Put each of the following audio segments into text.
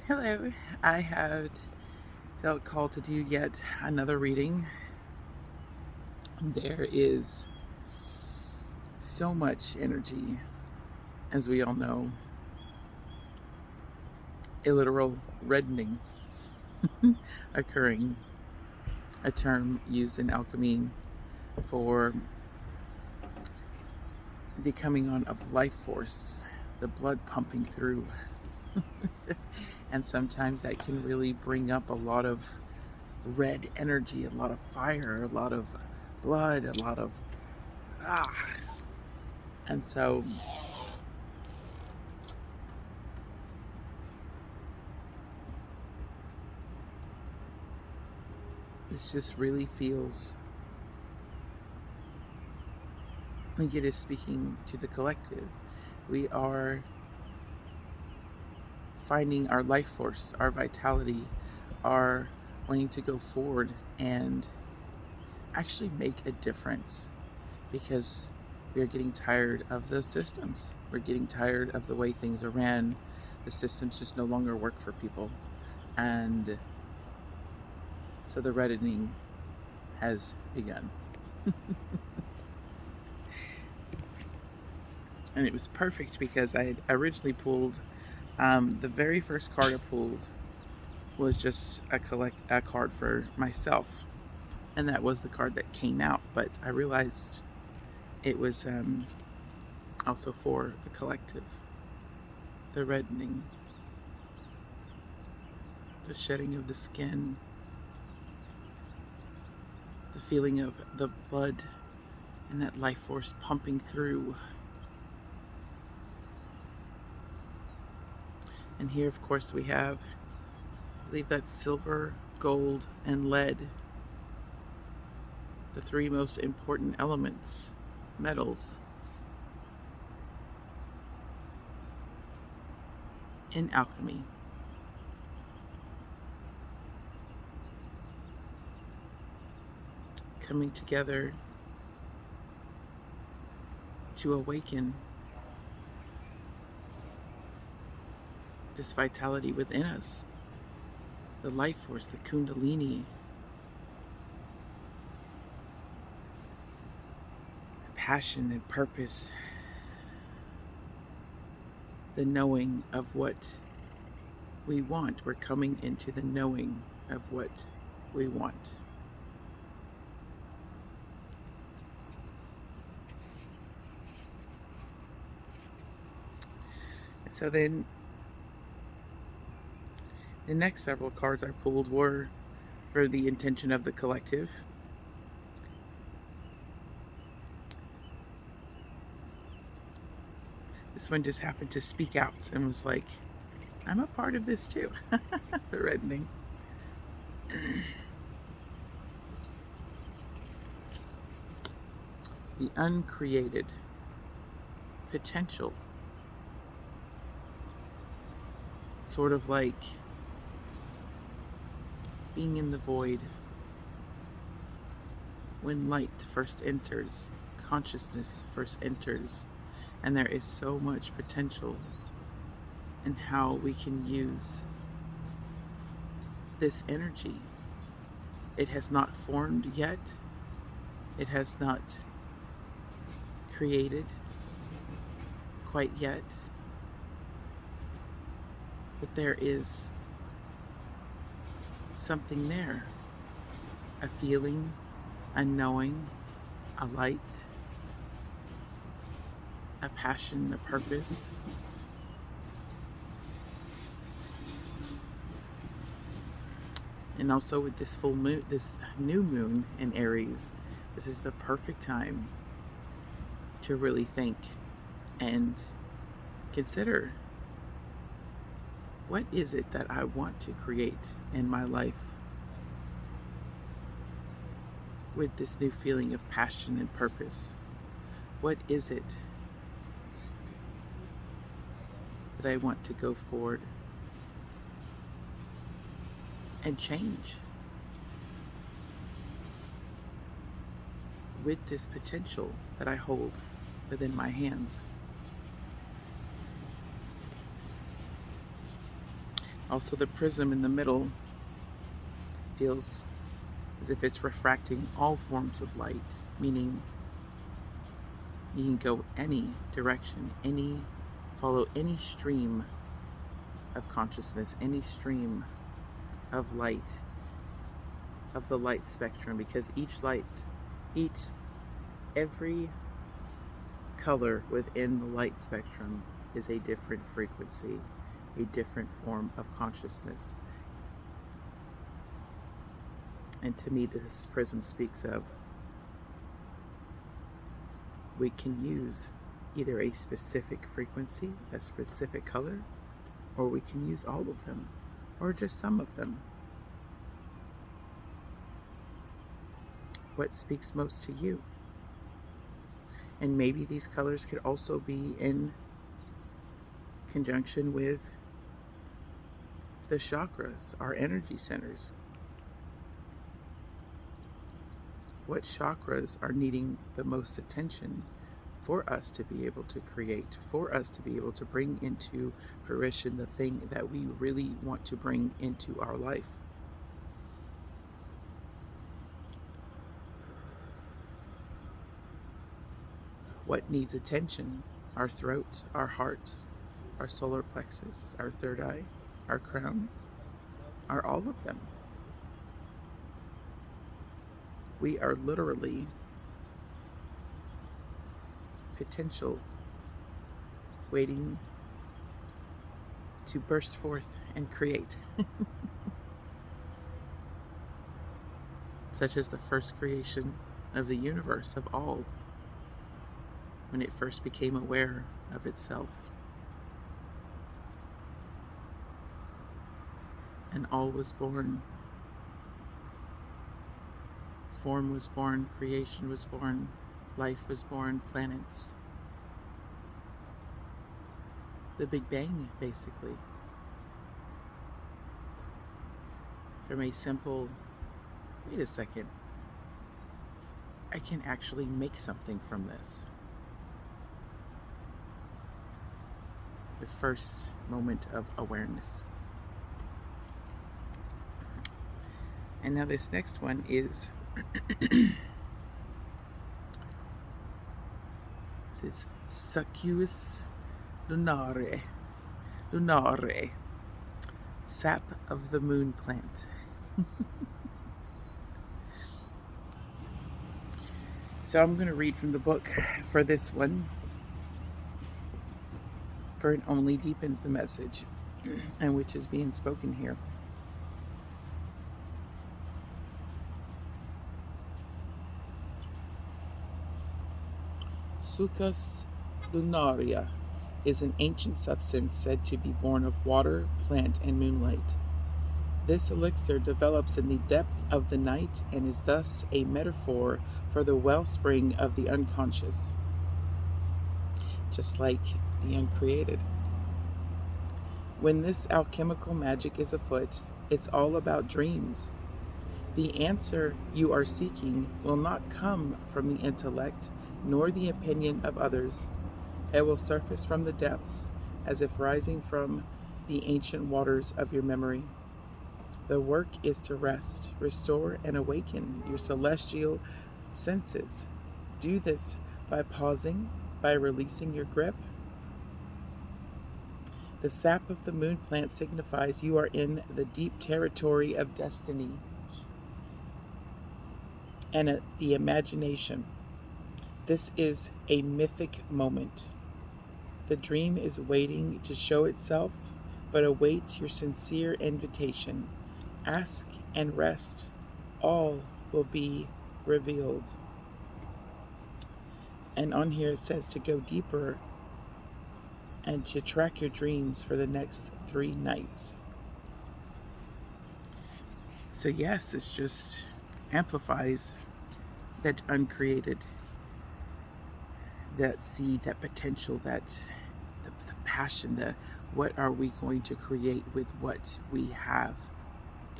Hello, I have felt called to do yet another reading. There is so much energy, as we all know, a literal reddening occurring, a term used in alchemy for the coming on of life force, the blood pumping through. And sometimes that can really bring up a lot of red energy, a lot of fire, a lot of blood, a lot of And so this just really feels like it is speaking to the collective. We are finding our life force, our vitality, our wanting to go forward and actually make a difference, because we are getting tired of the systems. We're getting tired of the way things are ran. The systems just no longer work for people. And so the reddening has begun. And it was perfect because I had originally pulled, the very first card I pulled was just a card for myself. And that was the card that came out. But I realized it was also for the collective. The reddening, the shedding of the skin, the feeling of the blood and that life force pumping through. And here, of course, we have, I believe that's silver, gold, and lead. The three most important elements, metals, in alchemy. Coming together to awaken this vitality within us, the life force, the kundalini, passion and purpose, the knowing of what we want. We're coming into the knowing of what we want. So then the next several cards I pulled were for the intention of the collective. This one just happened to speak out and was like, I'm a part of this too. The reddening. The uncreated potential. Sort of like being in the void. When light first enters, consciousness first enters, and there is so much potential in how we can use this energy. It has not formed yet. It has not created quite yet. But there is something there. A feeling, a knowing, a light, a passion, a purpose. And also with this full moon, this new moon in Aries, this is the perfect time to really think and consider, what is it that I want to create in my life with this new feeling of passion and purpose? What is it that I want to go forward and change with this potential that I hold within my hands? Also, the prism in the middle feels as if it's refracting all forms of light, meaning you can go any direction, follow any stream of consciousness, any stream of light, of the light spectrum, because every color within the light spectrum is a different frequency, a different form of consciousness. And to me, this prism speaks of we can use either a specific frequency, a specific color, or we can use all of them, or just some of them. What speaks most to you? And maybe these colors could also be in conjunction with the chakras, our energy centers. What chakras are needing the most attention for us to be able to create, for us to be able to bring into fruition the thing that we really want to bring into our life? What needs attention? Our throat, our heart, our solar plexus, our third eye, our crown, are all of them. We are literally potential waiting to burst forth and create. Such as the first creation of the universe of all, when it first became aware of itself. And all was born. Form was born, creation was born, life was born, planets. The Big Bang, basically. From a simple, wait a second, I can actually make something from this. The first moment of awareness. And now this next one is this is Succus lunare, sap of the moon plant. So I'm going to read from the book for this one, for it only deepens the message, and which is being spoken here. Succus lunaria is an ancient substance said to be born of water, plant, and moonlight. This elixir develops in the depth of the night and is thus a metaphor for the wellspring of the unconscious, just like the uncreated. When this alchemical magic is afoot, it's all about dreams. The answer you are seeking will not come from the intellect nor the opinion of others. It will surface from the depths, as if rising from the ancient waters of your memory. The work is to rest, restore, and awaken your celestial senses. Do this by pausing, by releasing your grip. The sap of the moon plant signifies you are in the deep territory of destiny and the imagination. This is a mythic moment. The dream is waiting to show itself, but awaits your sincere invitation. Ask and rest. All will be revealed. And on here it says to go deeper and to track your dreams for the next 3 nights. So yes, this just amplifies that uncreated, that seed, that potential, that the passion, what are we going to create with what we have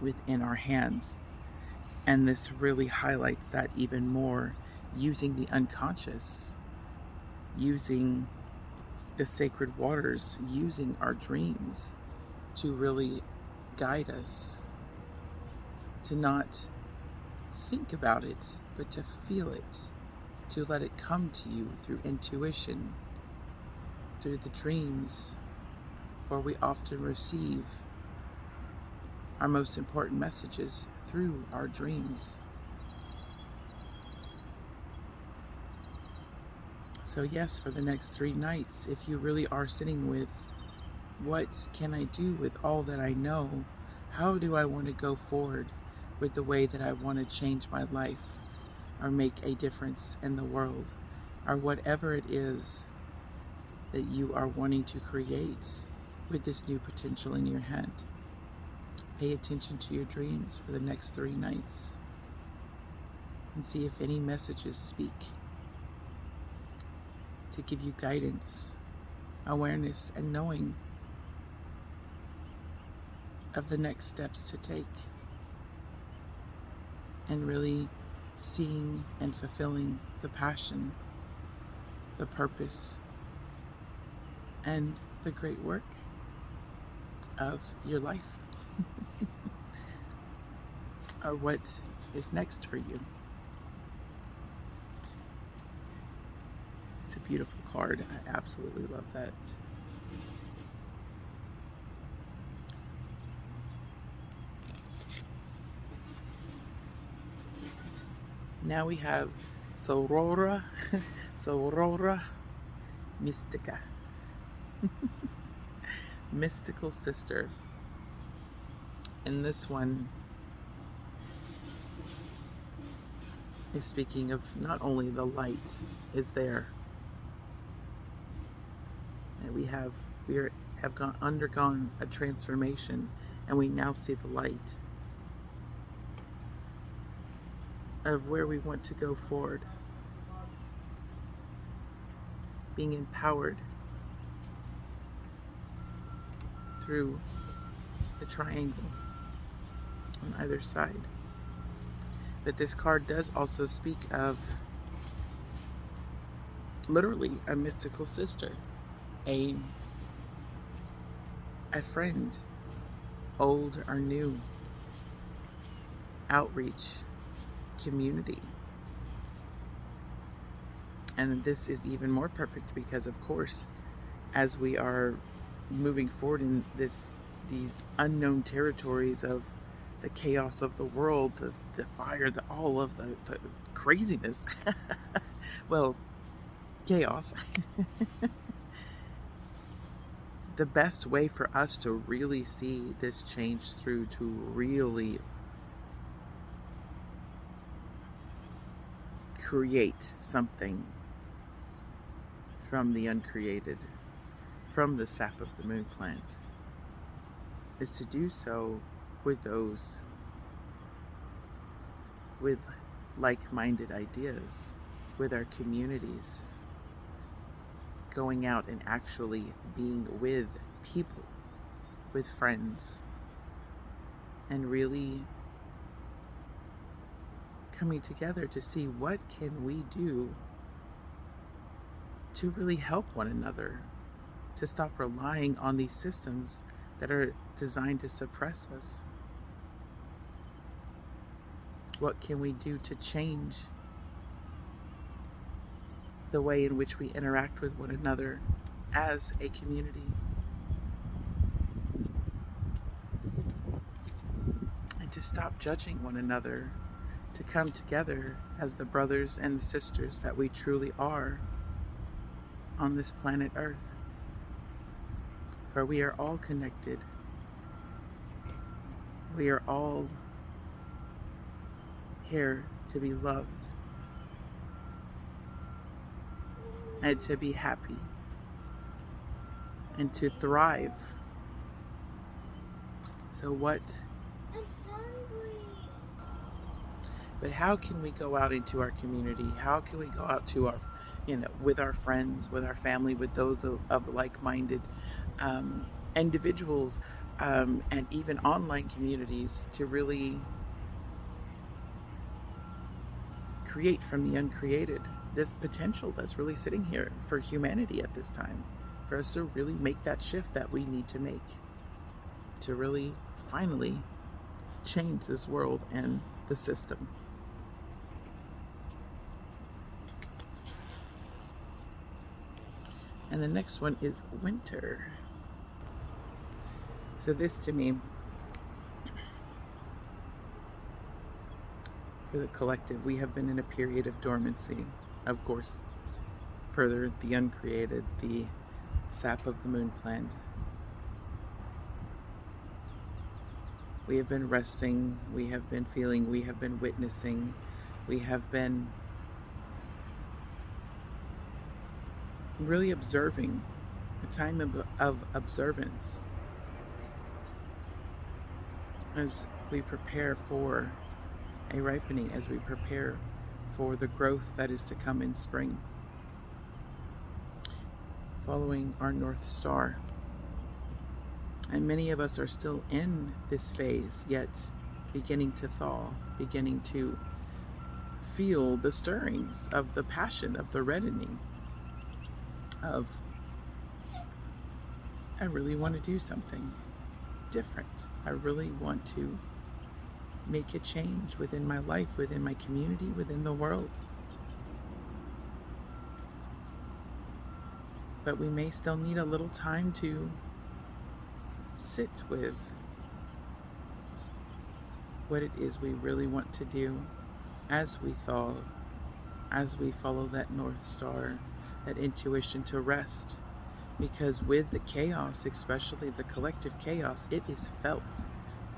within our hands. And this really highlights that even more, using the unconscious, using the sacred waters, using our dreams to really guide us to not think about it, but to feel it, to let it come to you through intuition, through the dreams, for we often receive our most important messages through our dreams. So yes, for the next 3 nights, if you really are sitting with, what can I do with all that I know? How do I want to go forward with the way that I want to change my life or make a difference in the world, or whatever it is that you are wanting to create with this new potential in your head? Pay attention to your dreams for the next 3 nights and see if any messages speak to give you guidance, awareness, and knowing of the next steps to take, and really seeing and fulfilling the passion, the purpose, and the great work of your life, or what is next for you. It's a beautiful card. I absolutely love that. Now we have Sorora, Sorora Mystica. Mystical sister. And this one is speaking of not only the light is there, and we have undergone a transformation, and we now see the light of where we want to go forward, being empowered through the triangles on either side. But this card does also speak of literally a mystical sister, a friend, old or new, outreach, community. And this is even more perfect because, of course, as we are moving forward in these unknown territories of the chaos of the world, the fire, all of the craziness, well, chaos, the best way for us to really see this change through, to really create something from the uncreated, from the sap of the moon plant, is to do so with those with like-minded ideas, with our communities, going out and actually being with people, with friends, and really coming together to see what can we do to really help one another, to stop relying on these systems that are designed to suppress us. What can we do to change the way in which we interact with one another as a community? And to stop judging one another, to come together as the brothers and the sisters that we truly are on this planet Earth. For we are all connected. We are all here to be loved and to be happy and to thrive. So what? I'm hungry. But how can we go out into our community? How can we go out to our, with our friends, with our family, with those of like-minded individuals, and even online communities, to really create from the uncreated this potential that's really sitting here for humanity at this time, for us to really make that shift that we need to make. to really finally change this world and the system. And the next one is winter. So this to me, for the collective, we have been in a period of dormancy. Of course, further, the uncreated, the sap of the moon plant. We have been resting, we have been feeling, we have been witnessing, we have been really observing, a time of observance as we prepare for a ripening, as we prepare for the growth that is to come in spring, following our North Star. And many of us are still in this phase, yet beginning to thaw, beginning to feel the stirrings of the passion, of the reddening, of, I really want to do something different. I really want to make a change within my life, within my community, within the world. But we may still need a little time to sit with what it is we really want to do as we thaw, as we follow that North Star, that intuition to rest. Because with the chaos, especially the collective chaos, it is felt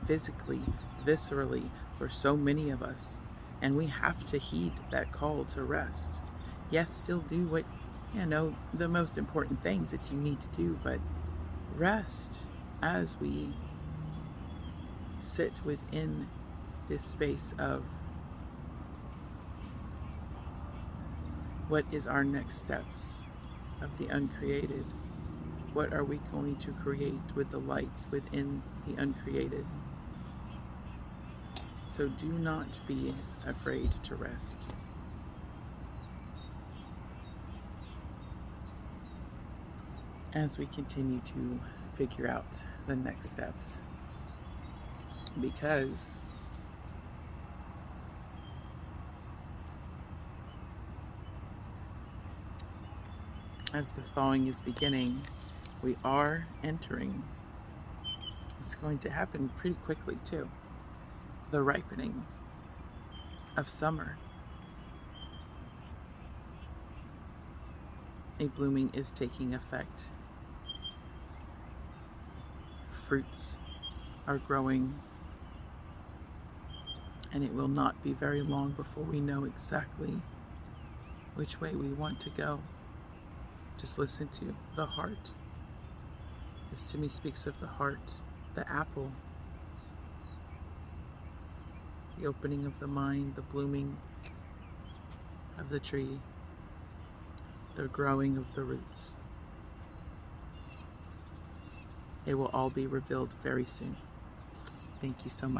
physically, viscerally for so many of us. And we have to heed that call to rest. Yes, still do what, the most important things that you need to do, but rest as we sit within this space of what is our next steps of the uncreated. What are we going to create with the light within the uncreated? So do not be afraid to rest. As we continue to figure out the next steps. Because as the thawing is beginning, we are entering. It's going to happen pretty quickly too. The ripening of summer. A blooming is taking effect. Fruits are growing. And it will not be very long before we know exactly which way we want to go. Just listen to the heart. This to me speaks of the heart, the apple, the opening of the mind, the blooming of the tree, the growing of the roots. It will all be revealed very soon. Thank you so much.